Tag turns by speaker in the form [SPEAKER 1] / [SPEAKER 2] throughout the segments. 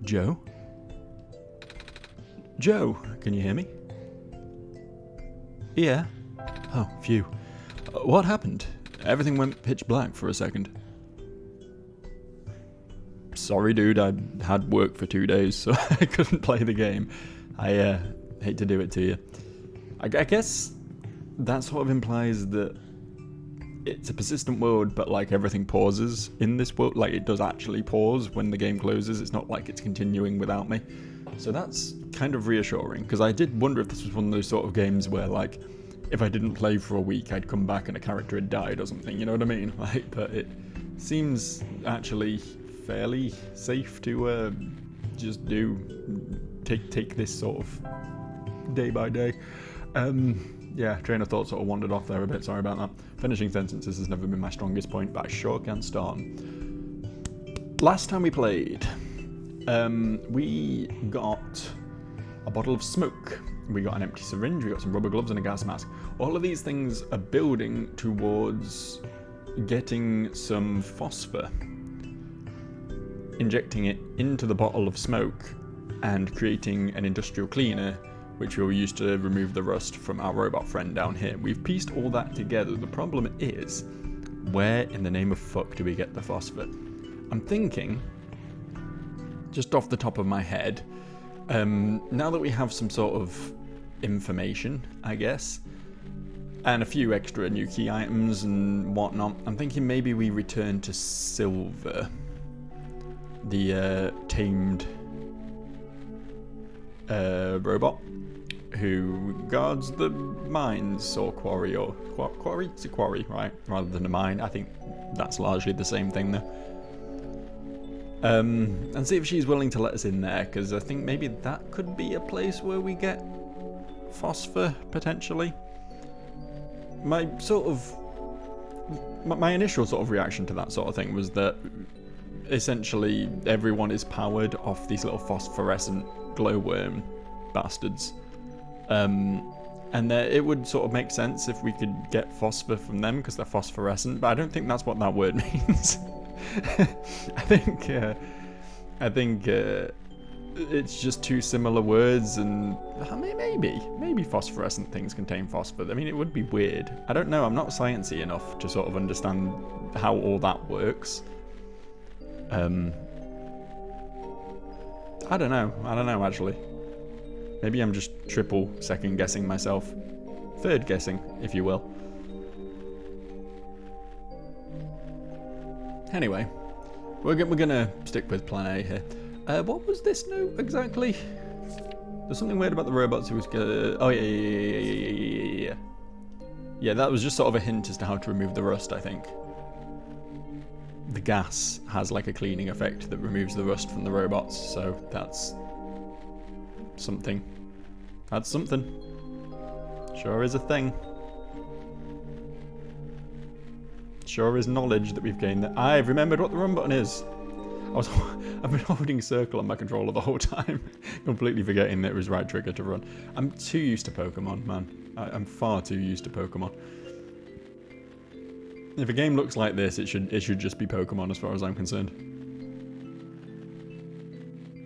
[SPEAKER 1] Joe? Joe, can you hear me? Yeah. Oh, phew. What happened? Everything went pitch black for a second. Sorry, dude, I had work for 2 days, so I couldn't play the game. I hate to do it to you. I guess that sort of implies that it's a persistent world, but like everything pauses in this world. Like it does actually pause when the game closes. It's not like it's continuing without me. So that's kind of reassuring, because I did wonder if this was one of those sort of games where like if I didn't play for a week, I'd come back and a character had died or something, you know what I mean? Like, but it seems actually fairly safe to just take this sort of day by day. Yeah, train of thought sort of wandered off there a bit, sorry about that. Finishing sentences has never been my strongest point, but I sure can start. Last time we played, we got a bottle of smoke, we got an empty syringe, we got some rubber gloves and a gas mask. All of these things are building towards getting some phosphor, injecting it into the bottle of smoke and creating an industrial cleaner which we'll use to remove the rust from our robot friend down here. We've pieced all that together. The problem is, where in the name of fuck do we get the phosphor? I'm thinking, just off the top of my head, now that we have some sort of information, I guess, and a few extra new key items and whatnot, I'm thinking maybe we return to Silver, the tamed robot who guards the mines, or quarry, or quarry? It's a quarry, right? Rather than a mine. I think that's largely the same thing though. And see if she's willing to let us in there, because I think maybe that could be a place where we get phosphor, potentially. My initial sort of reaction to that sort of thing was that essentially everyone is powered off these little phosphorescent glowworm bastards. And it would sort of make sense if we could get phosphor from them because they're phosphorescent, but I don't think that's what that word means. I think it's just two similar words, and maybe phosphorescent things contain phosphor. I mean, it would be weird. I don't know. I'm not sciencey enough to sort of understand how all that works. I don't know actually. Maybe I'm just triple second guessing myself. Third guessing, if you will. Anyway, we're gonna stick with plan A here. What was this note exactly? There's something weird about the robots who was oh yeah. Yeah, that was just sort of a hint as to how to remove the rust, I think. The gas has like a cleaning effect that removes the rust from the robots, so that's something. That's something. Sure is a thing. Sure is knowledge that we've gained. That I've remembered what the run button is. I've been holding circle on my controller the whole time, completely forgetting that it was right trigger to run. I'm too used to Pokemon, man. I'm far too used to Pokemon. If a game looks like this, it should just be Pokemon as far as I'm concerned.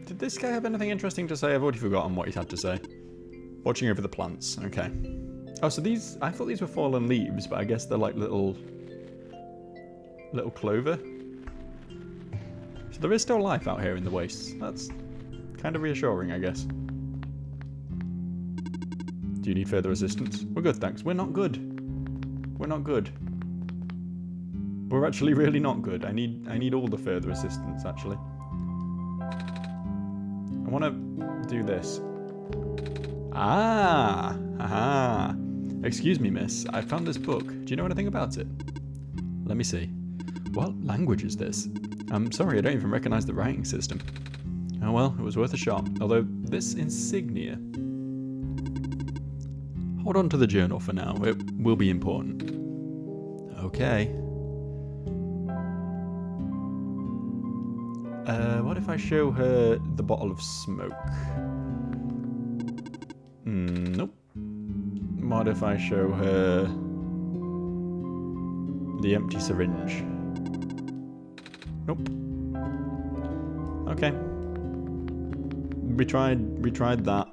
[SPEAKER 1] Did this guy have anything interesting to say? I've already forgotten what he had to say. Watching over the plants. Okay. Oh, so these... I thought these were fallen leaves, but I guess they're like little clover. So there is still life out here in the wastes. That's kind of reassuring, I guess. Do you need further assistance? We're good, thanks. We're not good. We're not good. We're actually really not good. I need all the further assistance, actually. I want to do this. Ah! Aha! Excuse me, miss. I found this book. Do you know anything about it? Let me see. What language is this? I'm sorry, I don't even recognize the writing system. Oh well, it was worth a shot. Although, this insignia... Hold on to the journal for now. It will be important. Okay. What if I show her the bottle of smoke? Nope. What if I show her the empty syringe? Nope. Okay. we tried that.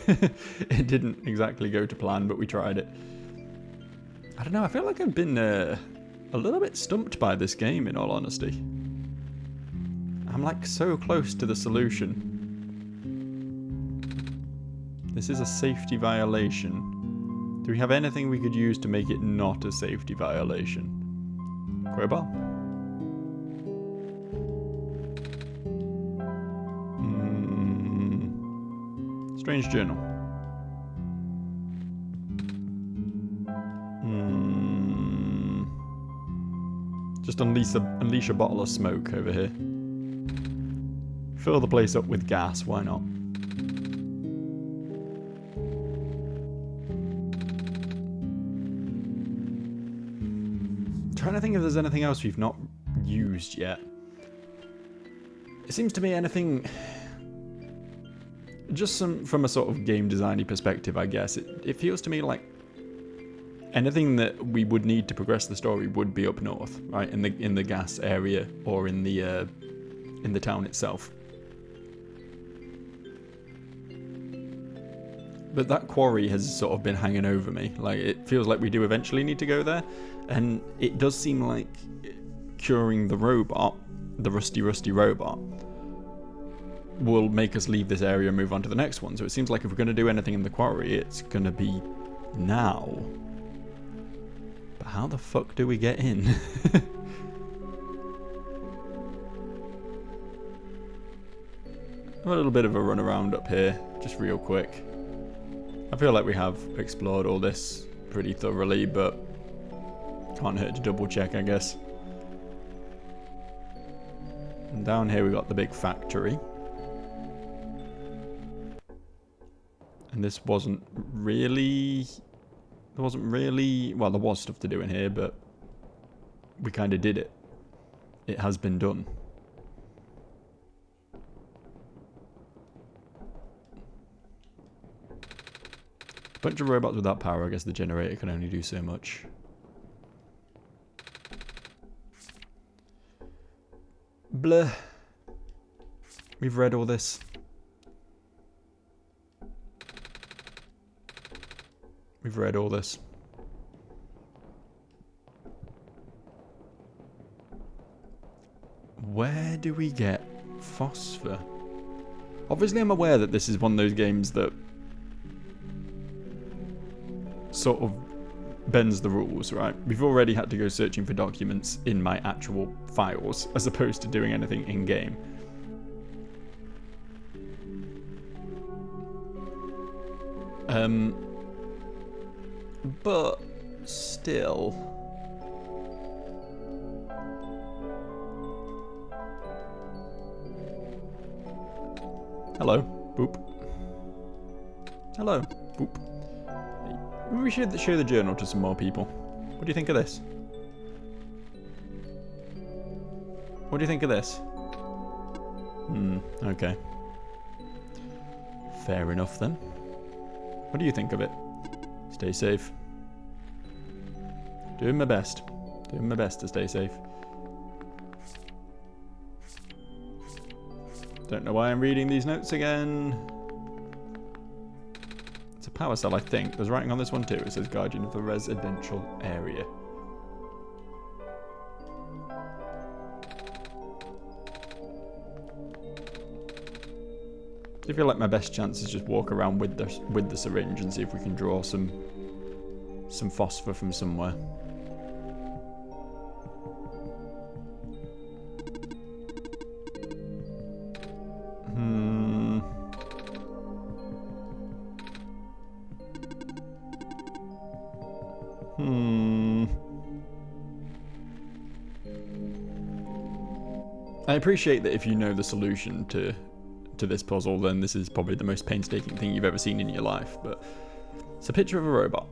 [SPEAKER 1] It didn't exactly go to plan, but we tried it. I don't know, I feel like I've been a little bit stumped by this game, in all honesty. I'm like so close to the solution. This is a safety violation. Do we have anything we could use to make it not a safety violation? Crowbar? Strange journal. Just unleash a bottle of smoke over here. Fill the place up with gas, why not? Trying to think if there's anything else we've not used yet. It seems to me anything... Just from a sort of game designy perspective, I guess. It feels to me like anything that we would need to progress the story would be up north, right? In the gas area or in the town itself. But that quarry has sort of been hanging over me. Like, it feels like we do eventually need to go there. And it does seem like curing the robot, the rusty robot, will make us leave this area and move on to the next one. So it seems like if we're going to do anything in the quarry, it's going to be now. But how the fuck do we get in? A little bit of a run around up here, just real quick. I feel like we have explored all this pretty thoroughly, but can't hurt to double check, I guess. And down here we got the big factory. And this wasn't really... well, there was stuff to do in here, but we kind of did it. It has been done. Bunch of robots without power. I guess the generator can only do so much. Blah. We've read all this. We've read all this. Where do we get phosphor? Obviously I'm aware that this is one of those games that sort of bends the rules, right? We've already had to go searching for documents in my actual files as opposed to doing anything in-game. But still... Hello. Boop. Hello. Boop. Maybe we should show the journal to some more people. What do you think of this? What do you think of this? Okay. Fair enough then. What do you think of it? Stay safe. Doing my best. Doing my best to stay safe. Don't know why I'm reading these notes again. It's a power cell, I think. There's writing on this one too. It says Guardian of the Residential Area. I feel like my best chance is just walk around with the syringe and see if we can draw some phosphor from somewhere. I appreciate that if you know the solution to this puzzle, then this is probably the most painstaking thing you've ever seen in your life, but it's a picture of a robot.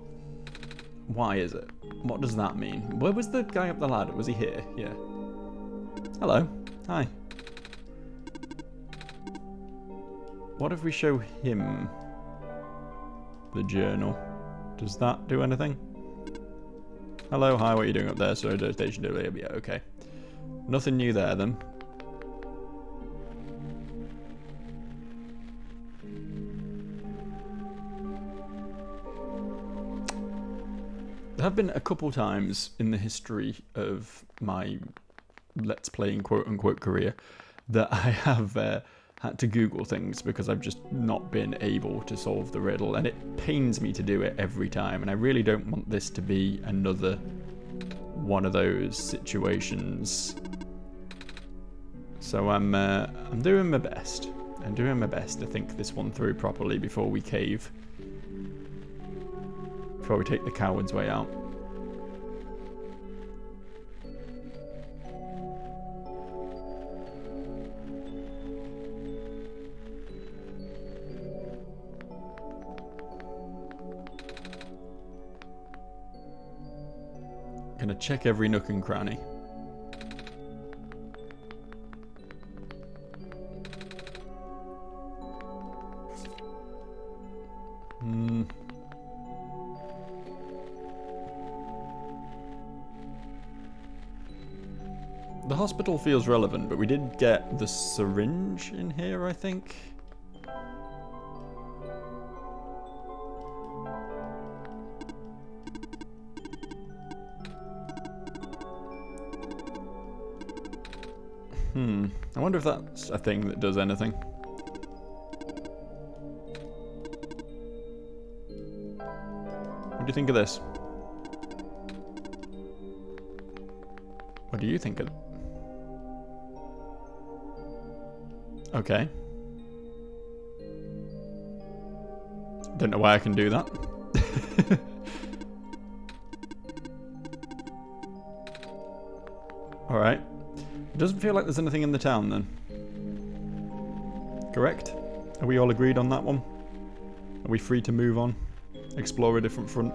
[SPEAKER 1] Why is it? What does that mean? Where was the guy up the ladder? Was he here? Yeah. Hello. Hi. What if we show him the journal? Does that do anything? Hello, hi, what are you doing up there? Sorry, station earlier. Yeah, okay. Nothing new there then. There have been a couple times in the history of my Let's Playing quote-unquote career that I have had to Google things because I've just not been able to solve the riddle, and it pains me to do it every time, and I really don't want this to be another one of those situations. So I'm doing my best. I'm doing my best to think this one through properly before we cave. Before we take the coward's way out. Gonna check every nook and cranny. The hospital feels relevant, but we did get the syringe in here, I think. I wonder if that's a thing that does anything. What do you think of this? What do you think of it? Okay. Don't know why I can do that. Alright. It doesn't feel like there's anything in the town then. Correct? Are we all agreed on that one? Are we free to move on? Explore a different front?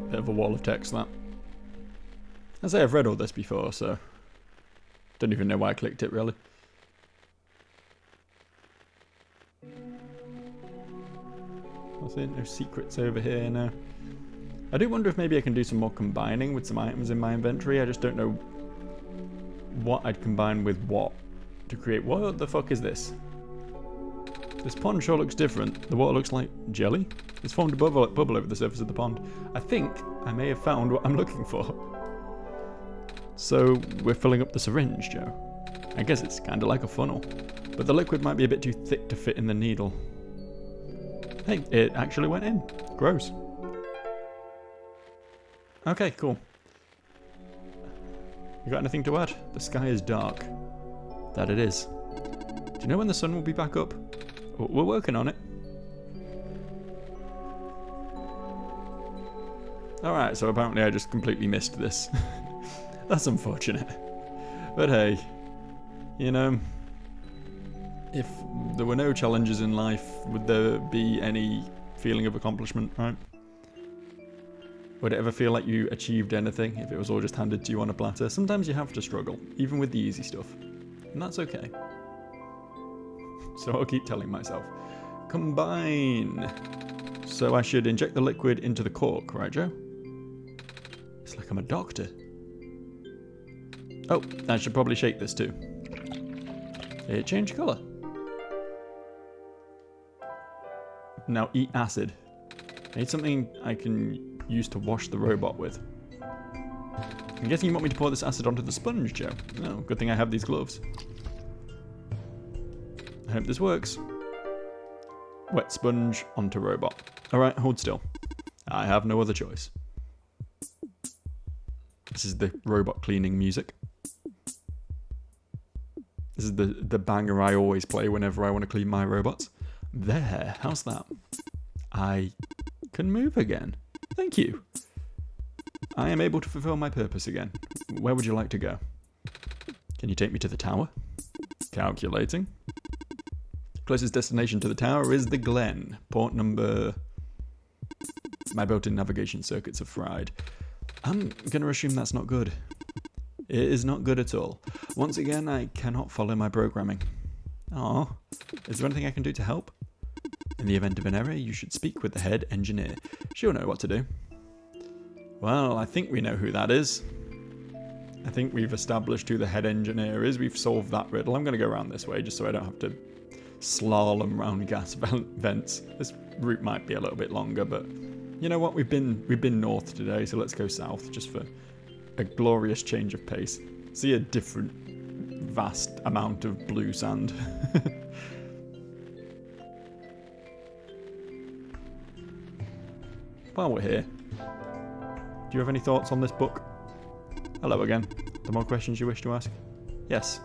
[SPEAKER 1] Bit of a wall of text, that. I say I've read all this before, so don't even know why I clicked it, really. I think no secrets over here now. I do wonder if maybe I can do some more combining with some items in my inventory. I just don't know what I'd combine with what to create. What the fuck is this? This pond sure looks different. The water looks like jelly. It's formed a bubble over the surface of the pond. I think I may have found what I'm looking for. So we're filling up the syringe, Joe. I guess it's kind of like a funnel. But the liquid might be a bit too thick to fit in the needle. Hey, it actually went in. Gross. Okay, cool. You got anything to add? The sky is dark. That it is. Do you know when the sun will be back up? We're working on it. Alright, so apparently I just completely missed this. That's unfortunate. But hey, you know, if there were no challenges in life, would there be any feeling of accomplishment, right? Would it ever feel like you achieved anything if it was all just handed to you on a platter? Sometimes you have to struggle, even with the easy stuff. And that's okay. So I'll keep telling myself. Combine! So I should inject the liquid into the cork, right, Joe? It's like I'm a doctor. Oh, I should probably shake this too. It changed colour. Now eat acid. I need something I can use to wash the robot with. I'm guessing you want me to pour this acid onto the sponge, Joe. No, good thing I have these gloves. I hope this works. Wet sponge onto robot. Alright, hold still. I have no other choice. This is the robot cleaning music. This is the banger I always play whenever I want to clean my robots. There, how's that? I can move again. Thank you. I am able to fulfill my purpose again. Where would you like to go? Can you take me to the tower? Calculating. Closest destination to the tower is the Glen. Port number My built-in navigation circuits are fried. I'm going to assume that's not good. It is not good at all. Once again, I cannot follow my programming. Aw, is there anything I can do to help? In the event of an error, you should speak with the head engineer. She'll know what to do. Well, I think we know who that is. I think we've established who the head engineer is. We've solved that riddle. I'm going to go around this way just so I don't have to slalom around gas vents. This route might be a little bit longer, but you know what? We've been north today, so let's go south just for a glorious change of pace. See a different vast amount of blue sand. While we're here, do you have any thoughts on this book? Hello again. The more questions you wish to ask? Yes.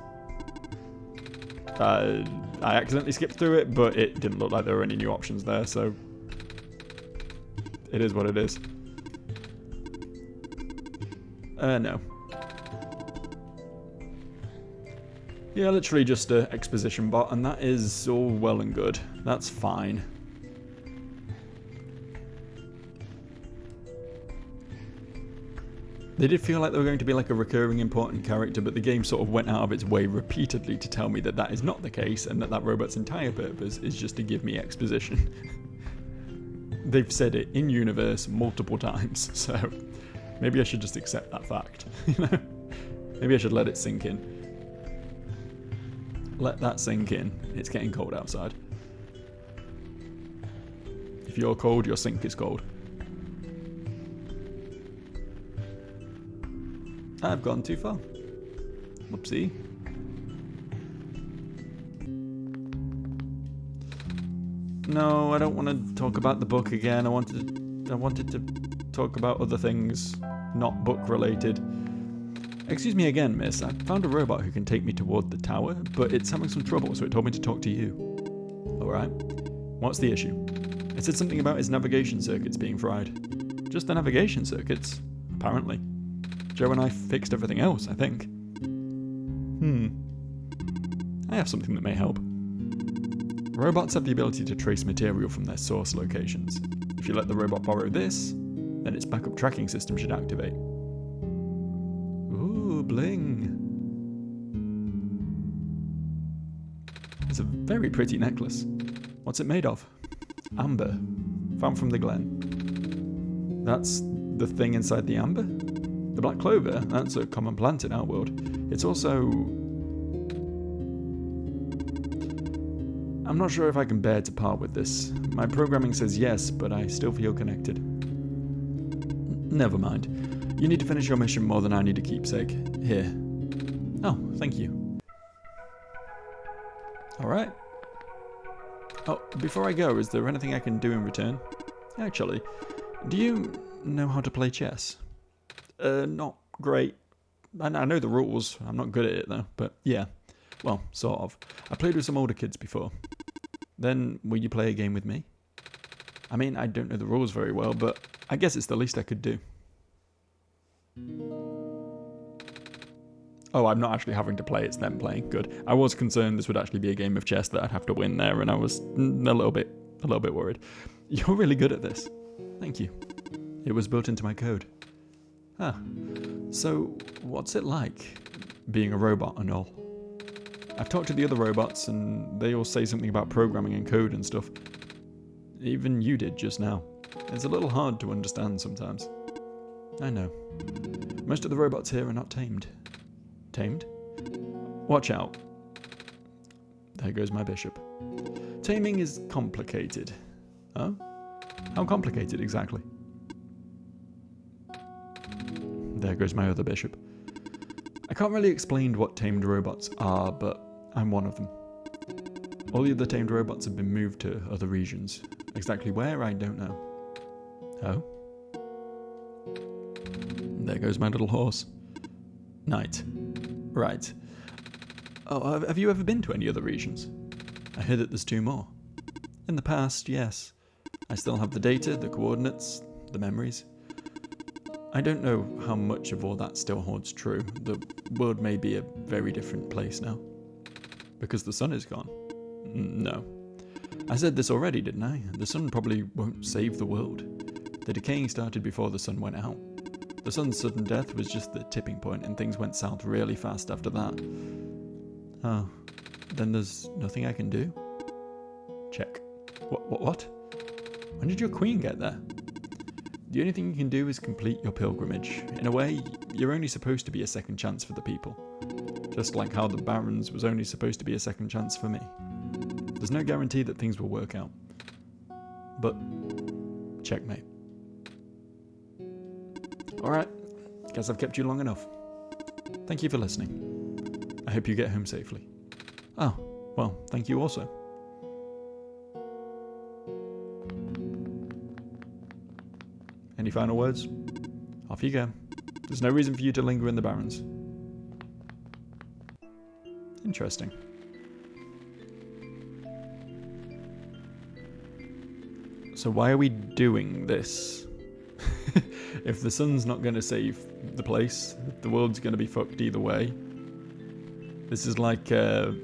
[SPEAKER 1] I accidentally skipped through it, but it didn't look like there were any new options there, so it is what it is. No. Yeah, literally just an exposition bot, and that is all well and good. That's fine. They did feel like they were going to be like a recurring important character, but the game sort of went out of its way repeatedly to tell me that that is not the case, and that robot's entire purpose is just to give me exposition. They've said it in universe multiple times, so maybe I should just accept that fact. You know, maybe I should let it sink in. Let that sink in. It's getting cold outside. If you're cold, your sink is cold. I've gone too far. Whoopsie. No, I don't want to talk about the book again. I wanted to talk about other things, not book related. Excuse me again, miss. I found a robot who can take me toward the tower, but it's having some trouble, so it told me to talk to you. Alright. What's the issue? It said something about its navigation circuits being fried. Just the navigation circuits, apparently. Joe and I fixed everything else, I think. I have something that may help. Robots have the ability to trace material from their source locations. If you let the robot borrow this, then its backup tracking system should activate. Ooh, bling. It's a very pretty necklace. What's it made of? Amber. Found from the glen. That's the thing inside the amber? The black clover, that's a common plant in our world. It's also... I'm not sure if I can bear to part with this. My programming says yes, but I still feel connected. Never mind. You need to finish your mission more than I need a keepsake. Here. Oh, thank you. Alright. Oh, before I go, is there anything I can do in return? Actually, do you know how to play chess? Not great. I know the rules. I'm not good at it though, but yeah. Well, sort of. I played with some older kids before. Then, will you play a game with me? I mean, I don't know the rules very well, but I guess it's the least I could do. Oh, I'm not actually having to play, it's them playing. Good. I was concerned this would actually be a game of chess that I'd have to win there, and I was a little bit worried. You're really good at this. Thank you. It was built into my code. Ah. So, what's it like, being a robot and all? I've talked to the other robots, and they all say something about programming and code and stuff. Even you did just now. It's a little hard to understand sometimes. I know. Most of the robots here are not tamed. Tamed? Watch out. There goes my bishop. Taming is complicated. Huh? How complicated exactly? There goes my other bishop. I can't really explain what tamed robots are, but I'm one of them. All the other tamed robots have been moved to other regions. Exactly where, I don't know. Oh? There goes my little horse. Night. Right. Oh, have you ever been to any other regions? I hear that there's 2 more. In the past, yes. I still have the data, the coordinates, the memories. I don't know how much of all that still holds true. The world may be a very different place now. Because the sun is gone? No. I said this already, didn't I? The sun probably won't save the world. The decaying started before the sun went out. The sun's sudden death was just the tipping point, and things went south really fast after that. Oh, then there's nothing I can do? Check. What? When did your queen get there? The only thing you can do is complete your pilgrimage. In a way, you're only supposed to be a second chance for the people. Just like how the Barons was only supposed to be a second chance for me. There's no guarantee that things will work out. But, checkmate. Alright, guess I've kept you long enough. Thank you for listening. I hope you get home safely. Oh, well, thank you also. Any final words? Off you go. There's no reason for you to linger in the Barrens. Interesting. So why are we doing this? If the sun's not going to save the place, the world's going to be fucked either way. This is like, to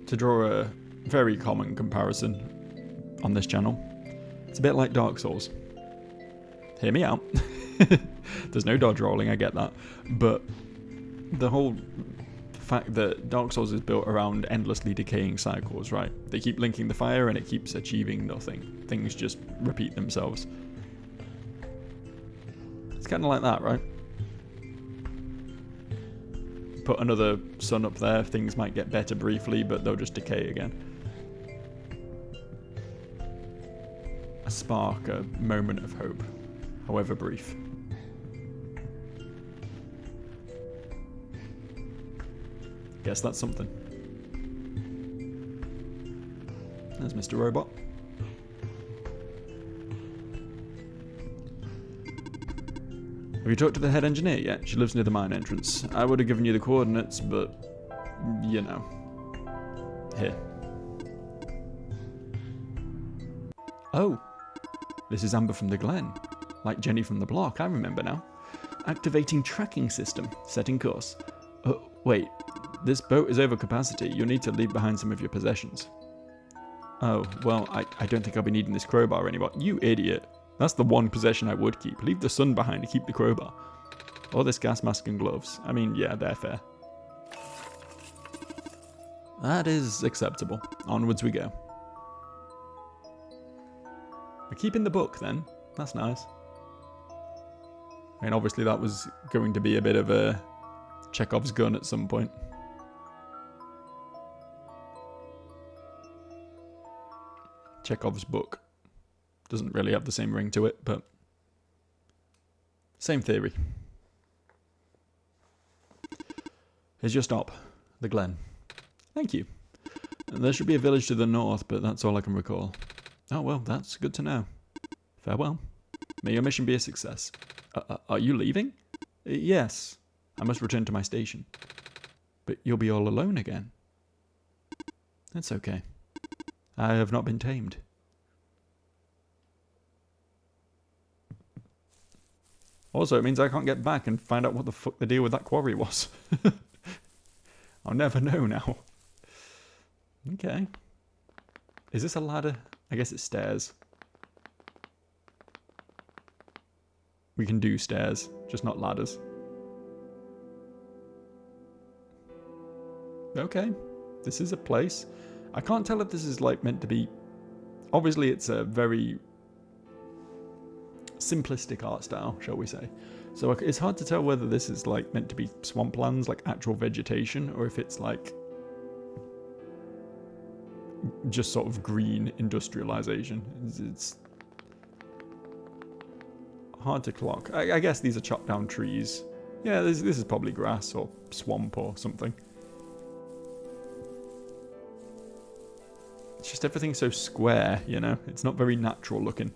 [SPEAKER 1] draw a very common comparison on this channel, it's a bit like Dark Souls. Hear me out. There's no dodge rolling, I get that. But the whole fact that Dark Souls is built around endlessly decaying cycles, right? They keep linking the fire and it keeps achieving nothing. Things just repeat themselves. It's kind of like that, right? Put another sun up there, things might get better briefly, but they'll just decay again. A spark, a moment of hope, however brief. Guess that's something. There's Mr. Robot. Have you talked to the head engineer yet? She lives near the mine entrance. I would have given you the coordinates, but, you know. Here. Oh. This is Amber from the Glen. Like Jenny from the block, I remember now. Activating tracking system. Setting course. Oh, wait. This boat is over capacity. You'll need to leave behind some of your possessions. Oh, well, I don't think I'll be needing this crowbar anymore. You idiot. That's the one possession I would keep. Leave the sun behind and keep the crowbar. Or this gas mask and gloves. I mean, yeah, they're fair. That is acceptable. Onwards we go. We're keeping the book then. That's nice. I mean, obviously that was going to be a bit of a Chekhov's gun at some point. Chekhov's book. Doesn't really have the same ring to it, but same theory. Here's your stop. The Glen. Thank you. There should be a village to the north, but that's all I can recall. Oh, well, that's good to know. Farewell. May your mission be a success. Are you leaving? Yes. I must return to my station. But you'll be all alone again. That's okay. I have not been tamed. Also, it means I can't get back and find out what the fuck the deal with that quarry was. I'll never know now. Okay. Is this a ladder? I guess it's stairs. We can do stairs, just not ladders. Okay. This is a place. I can't tell if this is like meant to be... Obviously it's a very simplistic art style, shall we say. So it's hard to tell whether this is like meant to be swamplands, like actual vegetation, or if it's like just sort of green industrialization. It's hard to clock. I guess these are chopped down trees. Yeah, this is probably grass or swamp or something. It's just everything's so square, you know? It's not very natural looking.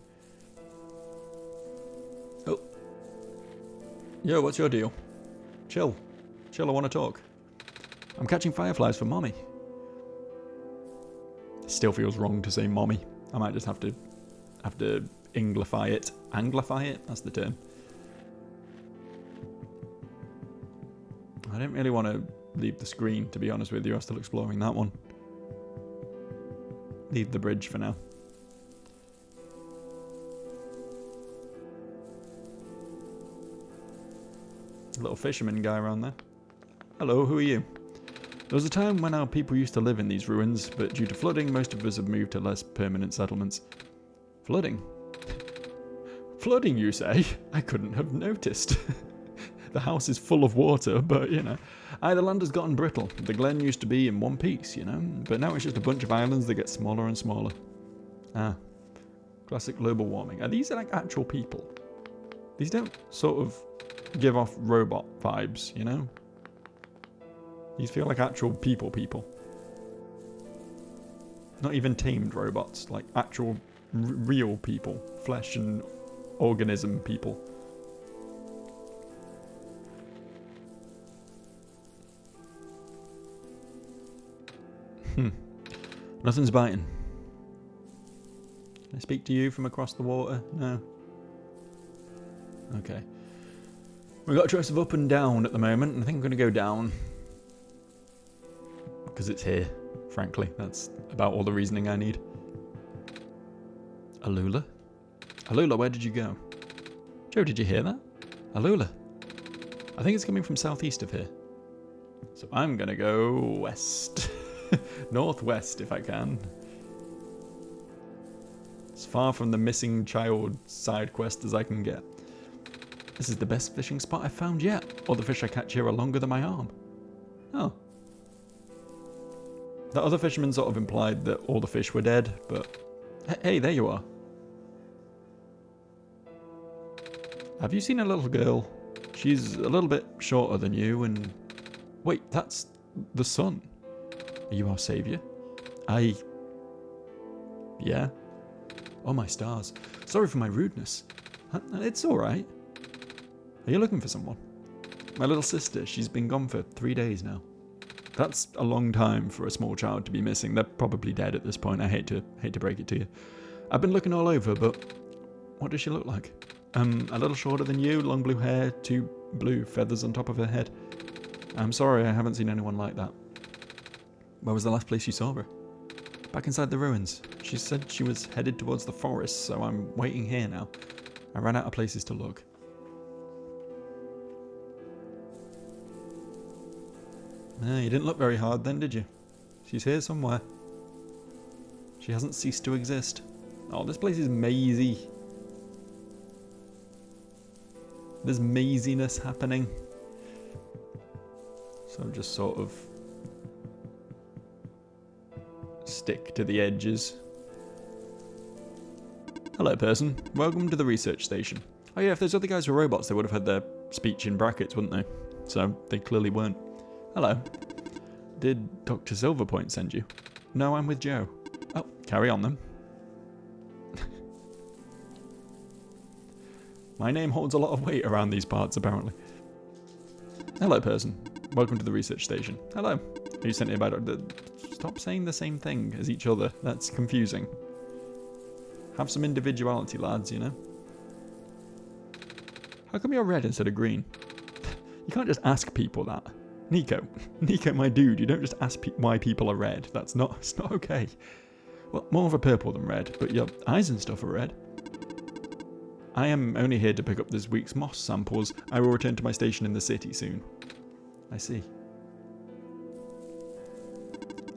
[SPEAKER 1] Oh. Yo, what's your deal? Chill. Chill, I want to talk. I'm catching fireflies for mommy. Still feels wrong to say mommy. I might just have to anglify it. Anglify it? That's the term. I don't really want to leave the screen, to be honest with you. I'm still exploring that one. Leave the bridge for now. a little fisherman guy around there. Hello, who are you? There was a time when our people used to live in these ruins, but due to flooding, most of us have moved to less permanent settlements. Flooding? Flooding, you say? I couldn't have noticed. The house is full of water, but, you know. The land has gotten brittle. The glen used to be in one piece, you know, but now it's just a bunch of islands that get smaller and smaller. Ah. Classic global warming. Are these like actual people? These don't sort of give off robot vibes, you know? These feel like actual people. Not even tamed robots, like actual real people. Flesh and organism people. Nothing's biting. Can I speak to you from across the water? No. Okay. We've got a choice of up and down at the moment, and I think I'm going to go down. Because it's here, frankly. That's about all the reasoning I need. Alula? Alula, where did you go? Joe, did you hear that? Alula. I think it's coming from southeast of here. So I'm going to go west. Northwest, if I can. As far from the missing child side quest as I can get. This is the best fishing spot I've found yet. All the fish I catch here are longer than my arm. Oh. That other fisherman sort of implied that all the fish were dead, but... Hey, there you are. Have you seen a little girl? She's a little bit shorter than you and... Wait, that's the sun. Are you our saviour? Yeah? Oh my stars. Sorry for my rudeness. It's alright. Are you looking for someone? My little sister, she's been gone for 3 days now. That's a long time for a small child to be missing. They're probably dead at this point. I hate to break it to you. I've been looking all over, but what does she look like? A little shorter than you, long blue hair, 2 blue feathers on top of her head. I'm sorry, I haven't seen anyone like that. Where was the last place you saw her? Back inside the ruins. She said she was headed towards the forest, so I'm waiting here now. I ran out of places to look. You didn't look very hard then, did you? She's here somewhere. She hasn't ceased to exist. Oh, this place is mazy. There's maziness happening. So just sort of stick to the edges. Hello, person. Welcome to the research station. Oh yeah, if those other guys were robots, they would have had their speech in brackets, wouldn't they? So they clearly weren't. Hello. Did Dr. Silverpoint send you? No, I'm with Joe. Oh, carry on then. My name holds a lot of weight around these parts, apparently. Hello, person. Welcome to the research station. Hello. Are you sent here by Dr. Stop saying the same thing as each other. That's confusing. Have some individuality, lads, you know? How come you're red instead of green? You can't just ask people that. Nico, my dude, you don't just ask why people are red. It's not okay. Well, more of a purple than red, but your eyes and stuff are red. I am only here to pick up this week's moss samples. I will return to my station in the city soon. I see.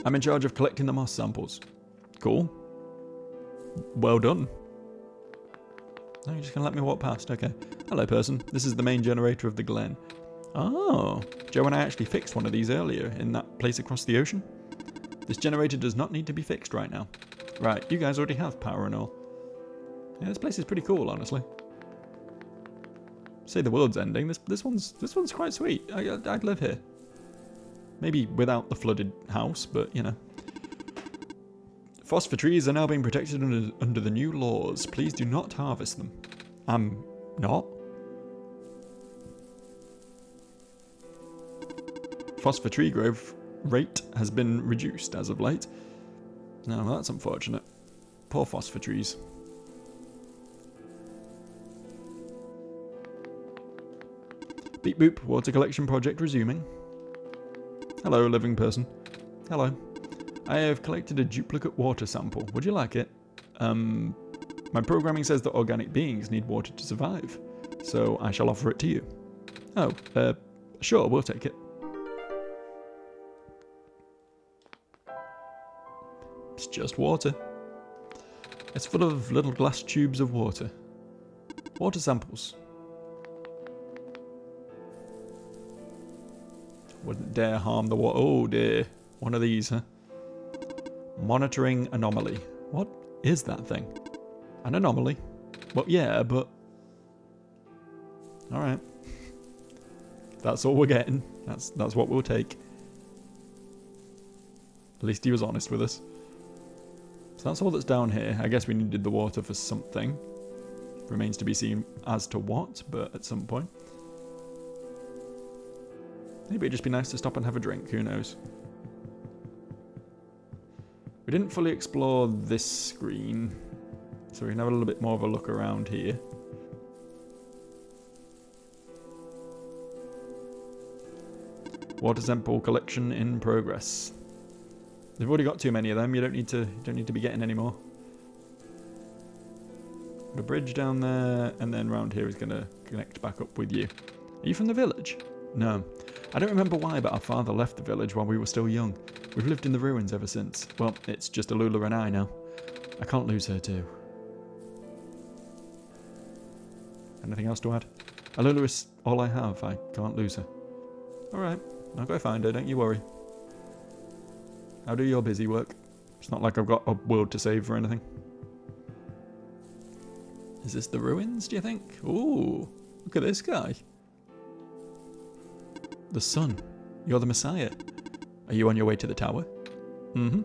[SPEAKER 1] I'm in charge of collecting the moss samples. Cool. Well done. No, you're just going to let me walk past. Okay. Hello, person. This is the main generator of the glen. Oh, Joe and I actually fixed one of these earlier in that place across the ocean. This generator does not need to be fixed right now. Right, you guys already have power and all. Yeah, this place is pretty cool, honestly. Say the world's ending. This one's quite sweet. I'd live here. Maybe without the flooded house, but you know. Phosphor trees are now being protected under the new laws. Please do not harvest them. Not? Phosphor tree growth rate has been reduced as of late. No, that's unfortunate. Poor phosphor trees. Beep boop, water collection project resuming. Hello, living person. Hello. I have collected a duplicate water sample. Would you like it? My programming says that organic beings need water to survive, so I shall offer it to you. Oh, sure, we'll take it. It's just water. It's full of little glass tubes of water. Water samples. Wouldn't dare harm the water. Oh dear. One of these, huh? Monitoring anomaly. What is that thing? An anomaly? Well, yeah, but... Alright. That's all we're getting. That's what we'll take. At least he was honest with us. So that's all that's down here. I guess we needed the water for something. Remains to be seen as to what, but at some point. Maybe it'd just be nice to stop and have a drink, who knows. We didn't fully explore this screen, so we can have a little bit more of a look around here. Water sample collection in progress. They've already got too many of them. You don't need to be getting any more. Got a bridge down there, and then round here is gonna connect back up with you. Are you from the village? No. I don't remember why, but our father left the village while we were still young. We've lived in the ruins ever since. Well, it's just Alula and I now. I can't lose her too. Anything else to add? Alula is all I have. I can't lose her. Alright, I'll go find her, don't you worry. I'll do your busy work. It's not like I've got a world to save or anything. Is this the ruins, do you think? Ooh, look at this guy. The sun. You're the Messiah. Are you on your way to the tower? Mm-hmm.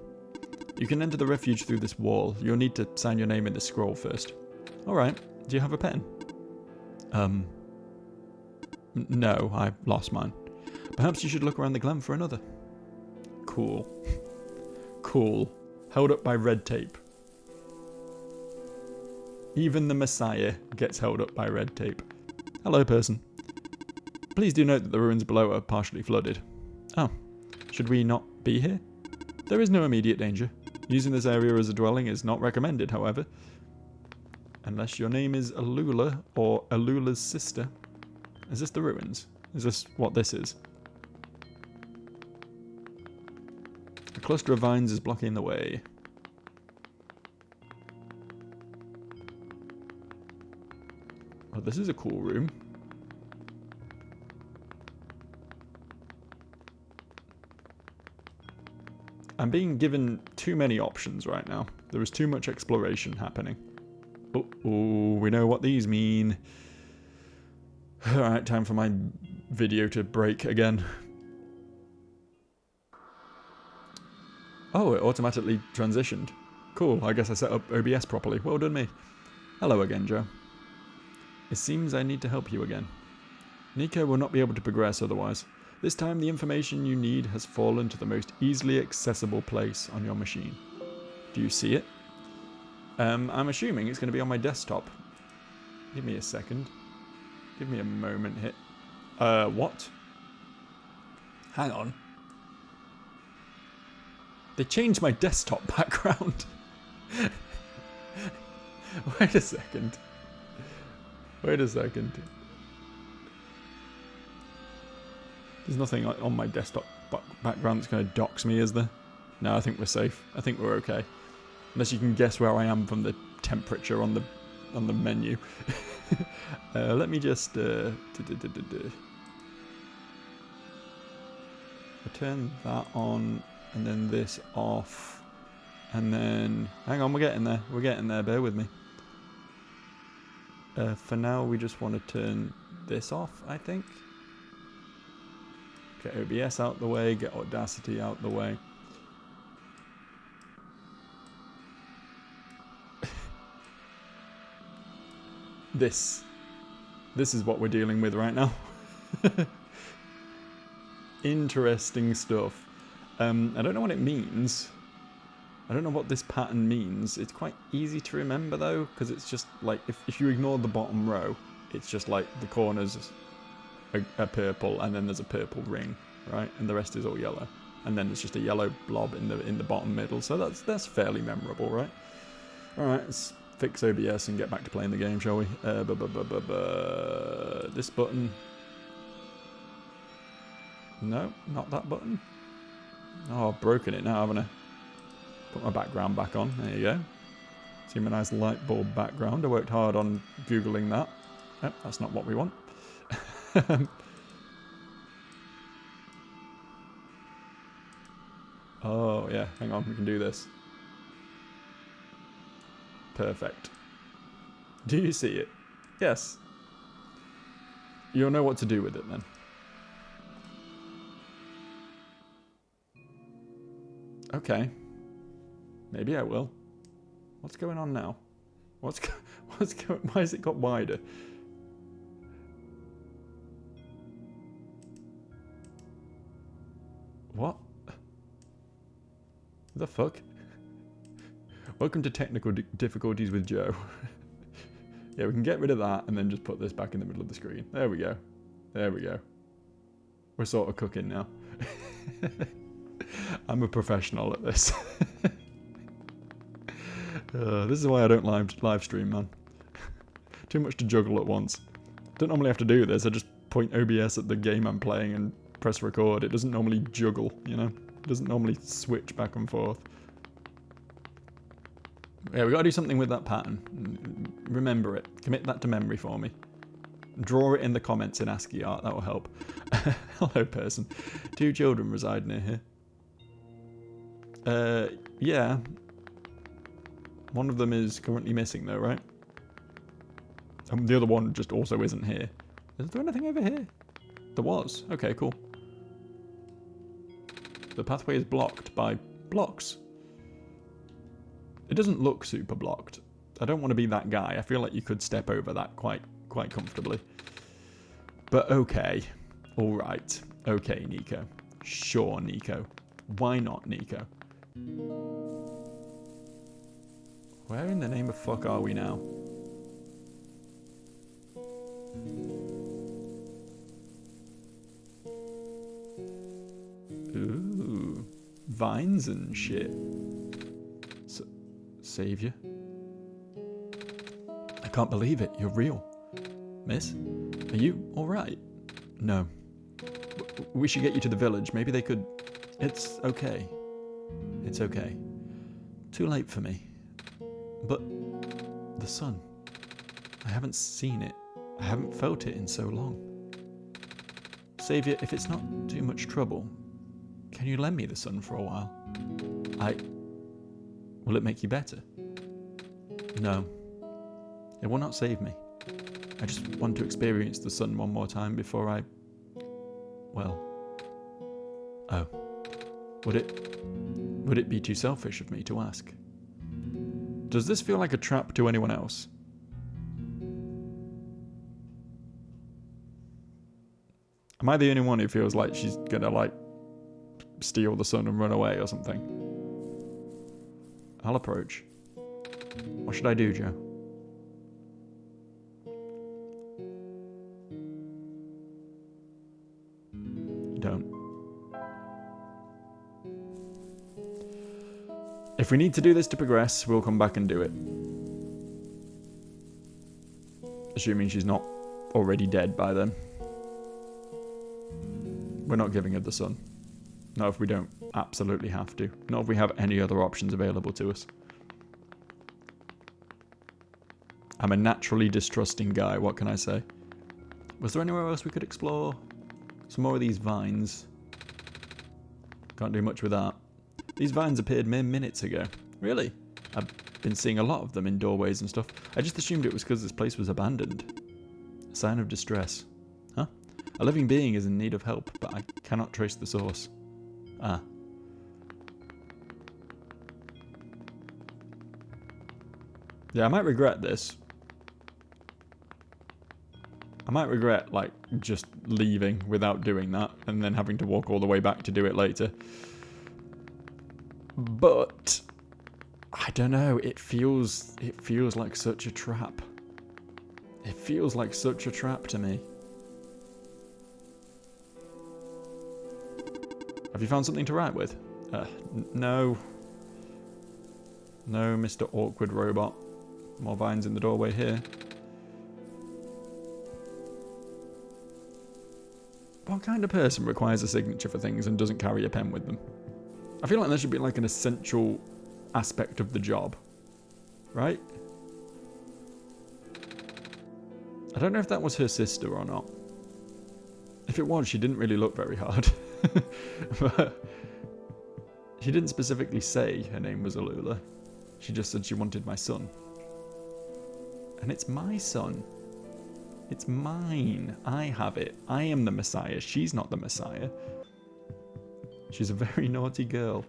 [SPEAKER 1] You can enter the refuge through this wall. You'll need to sign your name in this scroll first. Alright. Do you have a pen? No, I lost mine. Perhaps you should look around the glen for another. Cool. Cool. Held up by red tape. Even the Messiah gets held up by red tape. Hello, person. Please do note that the ruins below are partially flooded. Oh, should we not be here? There is no immediate danger. Using this area as a dwelling is not recommended, however. Unless your name is Alula or Alula's sister. Is this the ruins? Is this what this is? A cluster of vines is blocking the way. Oh, this is a cool room. I'm being given too many options right now. There is too much exploration happening. Oh, we know what these mean. Alright, time for my video to break again. Oh, it automatically transitioned. Cool, I guess I set up OBS properly. Well done me. Hello again, Joe. It seems I need to help you again. Nico will not be able to progress otherwise. This time the information you need has fallen to the most easily accessible place on your machine. Do you see it? I'm assuming it's going to be on my desktop. Give me a second. Give me a moment here. What? Hang on. They changed my desktop background. Wait a second. Wait a second. There's nothing on my desktop background that's going to dox me, is there? No, I think we're safe. I think we're okay. Unless you can guess where I am from the temperature on the menu. Let me just turn that on, and then this off, and then hang on, we're getting there. We're getting there. Bear with me. For now, we just want to turn this off, I think. Get OBS out the way. Get Audacity out the way. This is what we're dealing with right now. Interesting stuff. I don't know what it means. I don't know what this pattern means. It's quite easy to remember though, because it's just like, if you ignore the bottom row, it's just like the corners are purple, and then there's a purple ring, right? And the rest is all yellow. And then there's just a yellow blob in the bottom middle. So that's fairly memorable, right? Alright, let's fix OBS and get back to playing the game, shall we? This button. No, not that button. Oh, I've broken it now, haven't I? Put my background back on. There you go. See my nice light bulb background. I worked hard on Googling that. Nope, that's not what we want. Oh, yeah. Hang on. We can do this. Perfect. Do you see it? Yes. You'll know what to do with it then. Okay. Maybe I will. What's going on now? What's going? Why has it got wider? What? The fuck? Welcome to technical difficulties with Joe. Yeah, we can get rid of that and then just put this back in the middle of the screen. There we go. There we go. We're sort of cooking now. I'm a professional at this. This is why I don't live stream, man. Too much to juggle at once. Don't normally have to do this. I just point OBS at the game I'm playing and press record. It doesn't normally juggle, you know? It doesn't normally switch back and forth. Yeah, we gotta do something with that pattern. Remember it. Commit that to memory for me. Draw it in the comments in ASCII art. That will help. Hello, person. 2 children reside near here. Yeah. One of them is currently missing, though, right? The other one just also isn't here. Is there anything over here? There was. Okay, cool. The pathway is blocked by blocks. It doesn't look super blocked. I don't want to be that guy. I feel like you could step over that quite comfortably. But okay. Alright. Okay, Nico. Sure, Nico. Why not, Nico? Where in the name of fuck are we now? Ooh. Vines and shit. Savior? I can't believe it. You're real. Miss? Are you alright? No. We should get you to the village. Maybe they could... It's okay. It's okay. Too late for me. But... the sun. I haven't seen it. I haven't felt it in so long. Savior, if it's not too much trouble, can you lend me the sun for a while? Will it make you better? No. It will not save me. I just want to experience the sun one more time before I... Well... Oh. Would it be too selfish of me to ask? Does this feel like a trap to anyone else? Am I the only one who feels like she's gonna, like, steal the sun and run away or something? I'll approach. What should I do, Joe? Don't. If we need to do this to progress, we'll come back and do it. Assuming she's not already dead by then. We're not giving her the sun. Not if we don't absolutely have to. Not if we have any other options available to us. I'm a naturally distrusting guy, what can I say? Was there anywhere else we could explore? Some more of these vines. Can't do much with that. These vines appeared mere minutes ago. Really? I've been seeing a lot of them in doorways and stuff. I just assumed it was because this place was abandoned. A sign of distress. Huh? A living being is in need of help, but I cannot trace the source. Ah. Yeah, I might regret this. I might regret, like, just leaving without doing that and then having to walk all the way back to do it later. But I don't know, it feels like such a trap. It feels like such a trap to me. Have you found something to write with? No. No, Mr. Awkward Robot. More vines in the doorway here. What kind of person requires a signature for things and doesn't carry a pen with them? I feel like there should be like an essential aspect of the job, right? I don't know if that was her sister or not. If it was, she didn't really look very hard. But she didn't specifically say her name was Alula. She just said she wanted my son. And it's my son. It's mine. I have it. I am the Messiah. She's not the Messiah. She's a very naughty girl.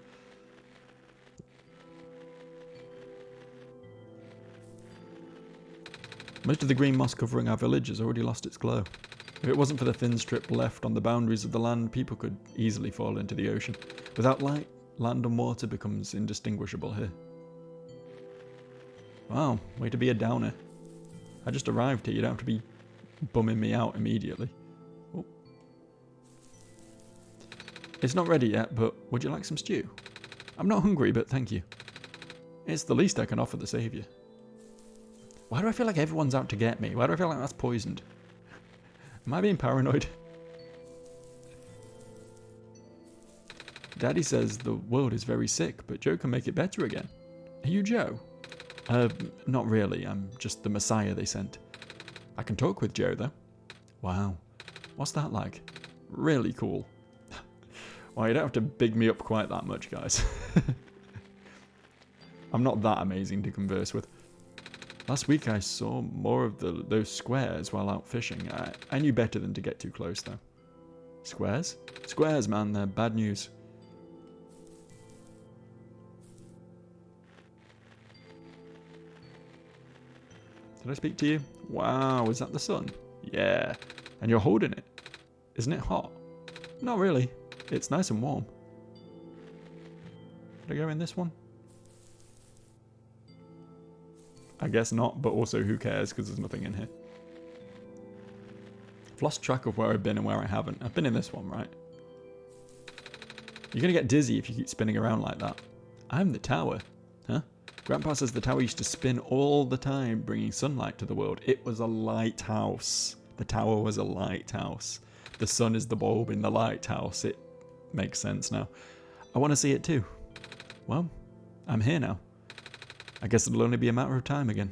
[SPEAKER 1] Most of the green moss covering our village has already lost its glow. If it wasn't for the thin strip left on the boundaries of the land, people could easily fall into the ocean. Without light, land and water becomes indistinguishable here. Wow, way to be a downer. I just arrived here, you don't have to be bumming me out immediately. Oh. It's not ready yet, but would you like some stew? I'm not hungry, but thank you. It's the least I can offer the saviour. Why do I feel like everyone's out to get me? Why do I feel like that's poisoned? Am I being paranoid? Daddy says the world is very sick, but Joe can make it better again. Are you Joe? Not really. I'm just the Messiah they sent. I can talk with Joe, though. Wow. What's that like? Really cool. Well, you don't have to big me up quite that much, guys. I'm not that amazing to converse with. Last week I saw more of those squares while out fishing. I knew better than to get too close, though. Squares? Squares, man. They're bad news. Did I speak to you? Wow, is that the sun? Yeah. And you're holding it. Isn't it hot? Not really. It's nice and warm. Did I go in this one? I guess not, but also who cares because there's nothing in here. I've lost track of where I've been and where I haven't. I've been in this one, right? You're going to get dizzy if you keep spinning around like that. I'm the tower. Huh? Grandpa says the tower used to spin all the time, bringing sunlight to the world. It was a lighthouse. The tower was a lighthouse. The sun is the bulb in the lighthouse. It makes sense now. I want to see it too. Well, I'm here now. I guess it'll only be a matter of time again.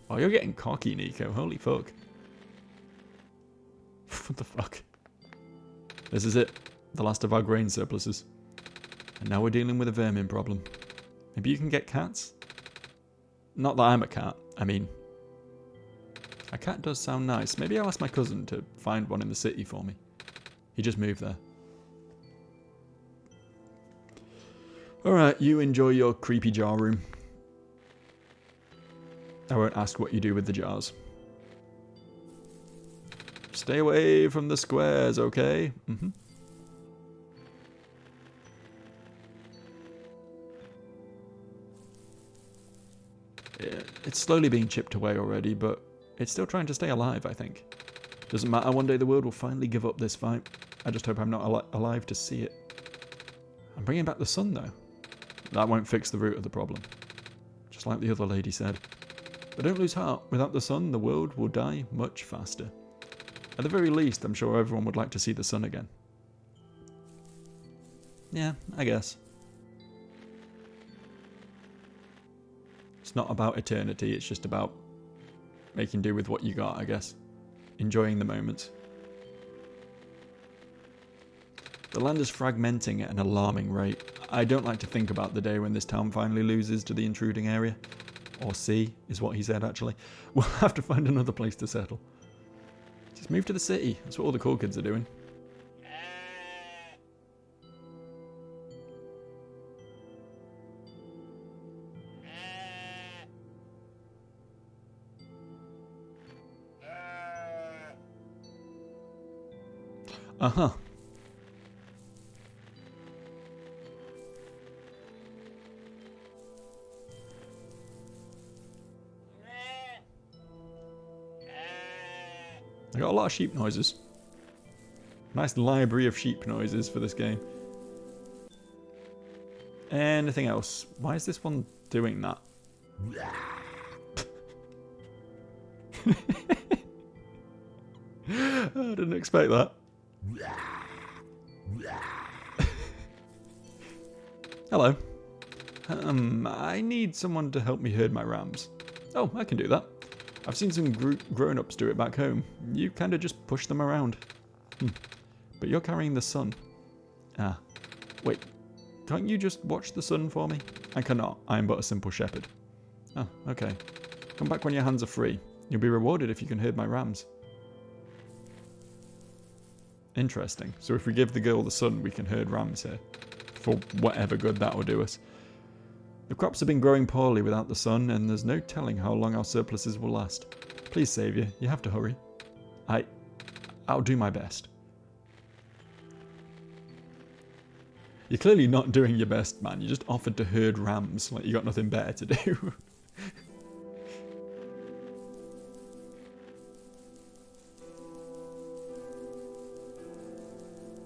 [SPEAKER 1] Oh, you're getting cocky, Nico. Holy fuck. What the fuck? This is it. The last of our grain surpluses. And now we're dealing with a vermin problem. Maybe you can get cats? Not that I'm a cat. I mean, a cat does sound nice. Maybe I'll ask my cousin to find one in the city for me. He just moved there. Alright, you enjoy your creepy jar room. I won't ask what you do with the jars. Stay away from the squares, okay? Mm-hmm. It's slowly being chipped away already, but it's still trying to stay alive, I think. Doesn't matter, one day the world will finally give up this fight. I just hope I'm not alive to see it. I'm bringing back the sun, though. That won't fix the root of the problem. Just like the other lady said. But don't lose heart. Without the sun, the world will die much faster. At the very least, I'm sure everyone would like to see the sun again. Yeah, I guess. It's not about eternity, it's just about making do with what you got, I guess. Enjoying the moments. The land is fragmenting at an alarming rate. I don't like to think about the day when this town finally loses to the intruding area. Or sea, is what he said, actually. We'll have to find another place to settle. Just move to the city. That's what all the cool kids are doing. Uh-huh. I got a lot of sheep noises. Nice library of sheep noises for this game. Anything else? Why is this one doing that? I didn't expect that. Hello. I need someone to help me herd my rams. Oh, I can do that. I've seen some grown-ups do it back home. You kind of just push them around. But you're carrying the sun. Ah. Wait. Can't you just watch the sun for me? I cannot. I am but a simple shepherd. Oh, okay. Come back when your hands are free. You'll be rewarded if you can herd my rams. Interesting. So if we give the girl the sun, we can herd rams here. For whatever good that will do us. The crops have been growing poorly without the sun, and there's no telling how long our surpluses will last. Please, Saviour, you have to hurry. I'll do my best. You're clearly not doing your best, man. You just offered to herd rams, like you got nothing better to do.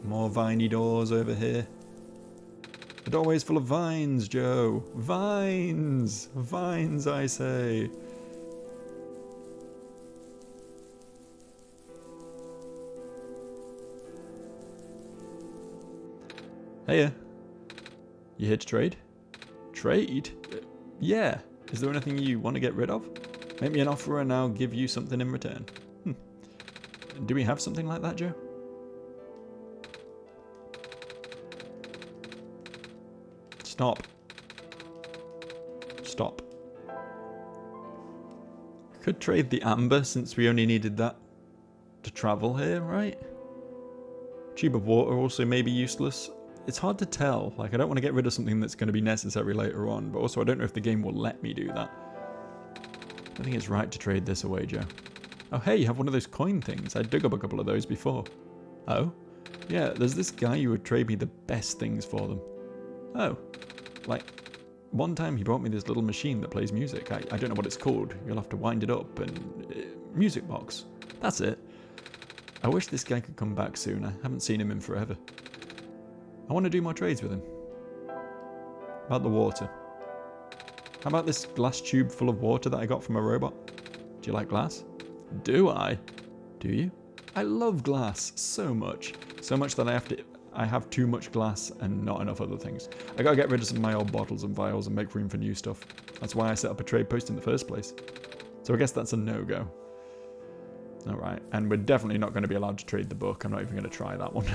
[SPEAKER 1] More viney doors over here. The doorway's full of vines, Joe. Vines! Vines, I say. Heya. You here to trade? Trade? Yeah. Is there anything you want to get rid of? Make me an offer and I'll give you something in return. Do we have something like that, Joe? Stop. Stop. Could trade the amber since we only needed that to travel here, right? Tube of water also may be useless. It's hard to tell. Like, I don't want to get rid of something that's going to be necessary later on, but also I don't know if the game will let me do that. I think it's right to trade this away, Joe. Oh, hey, you have one of those coin things. I dug up a couple of those before. Oh? Yeah, there's this guy who would trade me the best things for them. Oh. Like, one time he brought me this little machine that plays music. I don't know what it's called. You'll have to wind it up and... music box. That's it. I wish this guy could come back soon. I haven't seen him in forever. I want to do more trades with him. About the water. How about this glass tube full of water that I got from a robot? Do you like glass? Do I? Do you? I love glass so much. So much that I have too much glass and not enough other things. I gotta get rid of some of my old bottles and vials and make room for new stuff. That's why I set up a trade post in the first place. So I guess that's a no-go. Alright, and we're definitely not going to be allowed to trade the book. I'm not even going to try that one.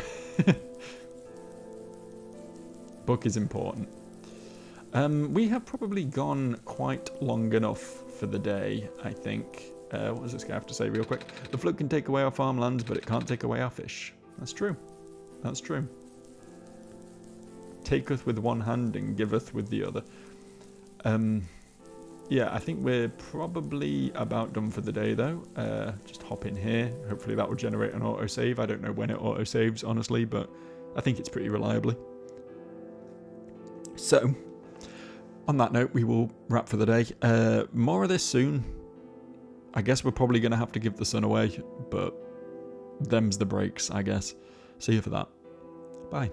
[SPEAKER 1] Book is important. We have probably gone quite long enough for the day, I think. What does this guy have to say real quick? The flood can take away our farmlands, but it can't take away our fish. That's true. That's true. Taketh with one hand and giveth with the other. Yeah, I think we're probably about done for the day, though. Just hop in here. Hopefully that will generate an autosave. I don't know when it autosaves, honestly, but I think it's pretty reliably. So, on that note, we will wrap for the day. More of this soon. I guess we're probably going to have to give the sun away, but them's the breaks, I guess. See you for that. Bye.